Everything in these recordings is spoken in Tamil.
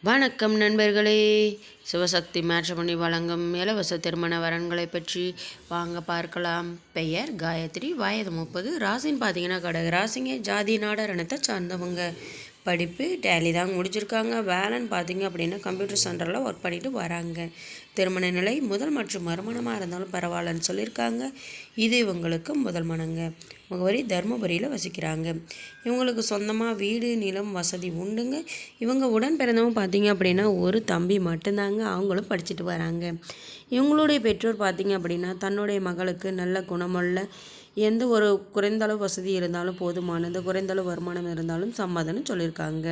வணக்கம் நண்பர்களே. சிவசக்தி மேட்ரிமோனி வழங்கும் இலவச திருமண வரன்களை பற்றி வாங்க பார்க்கலாம். பெயர் காயத்ரி, வயது 30, ராசின்னு பார்த்தீங்கன்னா கடக ராசிங்க, ஜாதி நாடரணத்தை சார்ந்தவங்க. படிப்பு டேலி தாங்க முடிச்சிருக்காங்க. வேலைன்னு பார்த்தீங்க அப்படின்னா கம்ப்யூட்டர் சென்டரில் ஒர்க் பண்ணிட்டு வராங்க. திருமண நிலை முதல் மற்றும் மறுமணமாக இருந்தாலும் பரவாயில்லன்னு சொல்லியிருக்காங்க. இது இவங்களுக்கு முதல் மனங்க. முகவரி தர்மபுரியில் வசிக்கிறாங்க. இவங்களுக்கு சொந்தமாக வீடு நிலம் வசதி உண்டுங்க. இவங்க உடன் பிறந்தவங்க பார்த்தீங்க அப்படின்னா ஒரு தம்பி மட்டும்தாங்க. அவங்களும் படிச்சுட்டு வராங்க. இவங்களுடைய பெற்றோர் பார்த்தீங்க அப்படின்னா தன்னுடைய மகளுக்கு நல்ல குணமுள்ள எந்த ஒரு குறைந்தளவு வசதி இருந்தாலும் போதுமானது, குறைந்தளவு வருமானம் இருந்தாலும் சம்மதம்னு சொல்லியிருக்காங்க.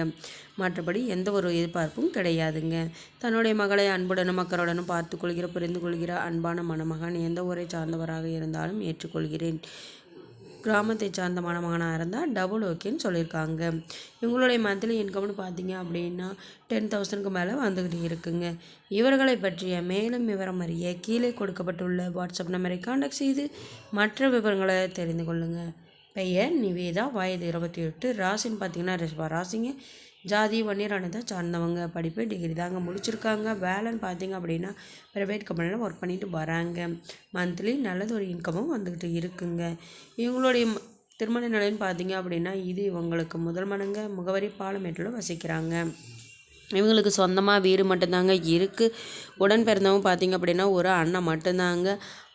மற்றபடி எந்த ஒரு எதிர்பார்ப்பும் கிடையாதுங்க. தன்னுடைய மகளை அன்புடனும் மக்களுடனும் பார்த்து கொள்கிற புரிந்து கொள்கிற அன்பான மணமகன், எந்த ஊரை சார்ந்தவராக இருந்தாலும் ஏற்றுக்கொள்கிறேன். கிராமத்தை சார்ந்த மணமகனாக இருந்தால் டபுள் ஓகேன்னு சொல்லியிருக்காங்க. இவங்களுடைய மந்த்லி இன்கம்னு பார்த்தீங்க அப்படின்னா 10,000க்கு மேலே வந்துக்கிட்டு இருக்குங்க. இவர்களை பற்றிய மேலும் விவரம் அறிய கீழே கொடுக்கப்பட்டுள்ள வாட்ஸ்அப் நம்பரை கான்டாக்ட் செய்து மற்ற விவரங்களை தெரிந்து கொள்ளுங்கள். பெயர் நிவேதா, வயது 28, ராசின்னு பார்த்தீங்கன்னா ரிஷப ராசிங்க, ஜாதி வன்னியரானதை சார்ந்தவங்க. படிப்பு டிகிரி தாங்க முடிச்சிருக்காங்க. வேலைன்னு பார்த்தீங்க அப்படின்னா ப்ரைவேட் கம்பெனியில் ஒர்க் பண்ணிட்டு வராங்க. மந்த்லி நல்லது ஒரு இன்கமும் வந்துக்கிட்டு இருக்குங்க. இவங்களுடைய திருமண நிலைன்னு பார்த்தீங்க அப்படின்னா இது இவங்களுக்கு முதல் மடங்க. முகவரி பாலமேட்டில் வசிக்கிறாங்க. இவங்களுக்கு சொந்தமாக வீடு மட்டும்தாங்க இருக்குது. உடன் பிறந்தவங்க பார்த்திங்க அப்படின்னா ஒரு அண்ணன் மட்டும்தாங்க.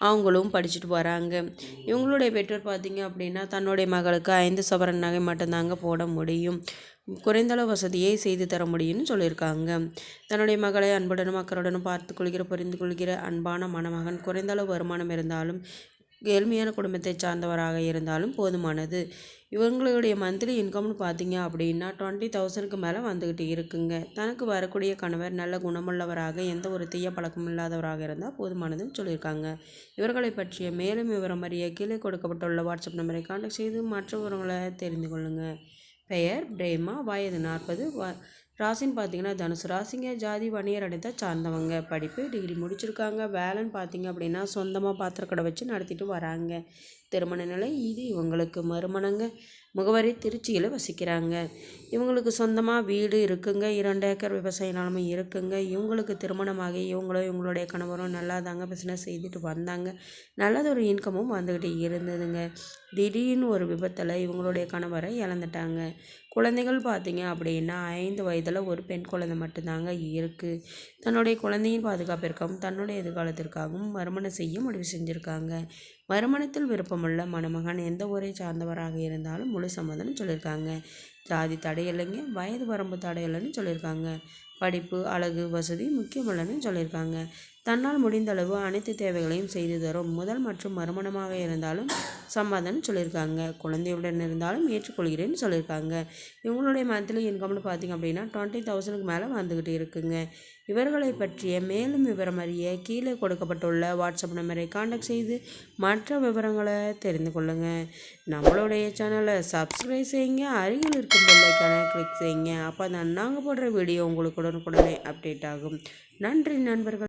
அவங்களும் படிச்சுட்டு வராங்க. இவங்களுடைய பெற்றோர் பார்த்திங்க அப்படின்னா தன்னுடைய மகளுக்கு 5 சவரன் நகை மட்டும்தாங்க போட முடியும், குறைந்தளவு வசதியை செய்து தர முடியும்னு சொல்லியிருக்காங்க. தன்னுடைய மகளை அன்புடனும் மக்களுடனும் பார்த்து கொள்கிற புரிந்து கொள்கிற அன்பான மணமகன், குறைந்தளவு வருமானம் இருந்தாலும் ஏழ்மையான குடும்பத்தை சார்ந்தவராக இருந்தாலும் போதுமானது. இவங்களுடைய மந்த்லி இன்கம்னு பார்த்தீங்க அப்படின்னா 20,000க்கு மேலே வந்துக்கிட்டு இருக்குங்க. தனக்கு வரக்கூடிய கணவர் நல்ல குணமுள்ளவராக, எந்த ஒரு தீய பழக்கமும் இல்லாதவராக இருந்தால் போதுமானதுன்னு சொல்லியிருக்காங்க. இவர்களை பற்றிய மேலும் விவரம் அறிய கீழே கொடுக்கப்பட்டுள்ள வாட்ஸ்அப் நம்பரை கான்டாக்ட் செய்து மற்ற விவரங்களை தெரிந்து கொள்ளுங்கள். பெயர் பிரேமா, வயது 40, ராசின்னு பார்த்தீங்கன்னா தனுசு ராசிங்க, ஜாதி வன்னியர் அடைத்த சார்ந்தவங்க. படிப்பு டிகிரி முடிச்சிருக்காங்க. வேலைன்னு பார்த்தீங்க அப்படின்னா சொந்தமாக பாத்திரக்கடை வச்சு நடத்திட்டு வராங்க. திருமண நிலை இது இவங்களுக்கு மறுமணங்க. முகவரி திருச்சியில் வசிக்கிறாங்க. இவங்களுக்கு சொந்தமாக வீடு இருக்குங்க. 2 ஏக்கர் விவசாய நிலமும் இருக்குங்க. இவங்களுக்கு திருமணமாகி இவங்களுடைய கணவரும் நல்லா தாங்க பிஸ்னஸ் செய்துட்டு வந்தாங்க. நல்லது ஒரு இன்கமும் வந்துக்கிட்டு இருந்ததுங்க. திடீர்னு ஒரு விபத்தில் இவங்களுடைய கணவரை இழந்துட்டாங்க. குழந்தைகள் பார்த்தீங்க அப்படின்னா 5 வயதில் ஒரு பெண் குழந்தை மட்டும்தாங்க இருக்குது. தன்னுடைய குழந்தையின் பாதுகாப்பிற்காகவும் தன்னுடைய எதிர்காலத்திற்காகவும் மறுமணம் செய்ய முடிவு செஞ்சுருக்காங்க. மறுமணத்தில் விருப்பமுள்ள மணமகன் எந்த ஊரை சார்ந்தவராக இருந்தாலும் முழு சம்மதம்னு சொல்லியிருக்காங்க. ஜாதி தடையில்லைங்க, வயது வரம்பு தடையில்லைன்னு சொல்லியிருக்காங்க. படிப்பு அழகு வசதி முக்கியமில்லைன்னு சொல்லியிருக்காங்க. தன்னால் முடிந்தளவு அனைத்து தேவைகளையும் செய்து தரும் முதல் மற்றும் மறுமணமாக இருந்தாலும் சம்மதம்னு சொல்லியிருக்காங்க. குழந்தையுடன் இருந்தாலும் ஏற்றுக்கொள்கிறேன்னு சொல்லியிருக்காங்க. இவங்களுடைய மந்த்லி இன்கம்னு பார்த்திங்க அப்படின்னா 20,000க்கு மேலே வந்துக்கிட்டு இருக்குங்க. இவர்களை பற்றிய மேலும் விவரம் அறிய கீழே கொடுக்கப்பட்டுள்ள வாட்ஸ்அப் நம்பரை கான்டாக்ட் செய்து மற்ற விவரங்களை தெரிந்து கொள்ளுங்கள். நம்மளுடைய சேனலை சப்ஸ்கிரைப் செய்யுங்க, அருகில் இருக்கும் பெல் ஐகானை கிளிக் செய்யுங்க. அப்போ தான் நாங்கள் போடுற வீடியோ உங்களுக்கு உடனுக்குடனே அப்டேட் ஆகும். நன்றி நண்பர்கள்.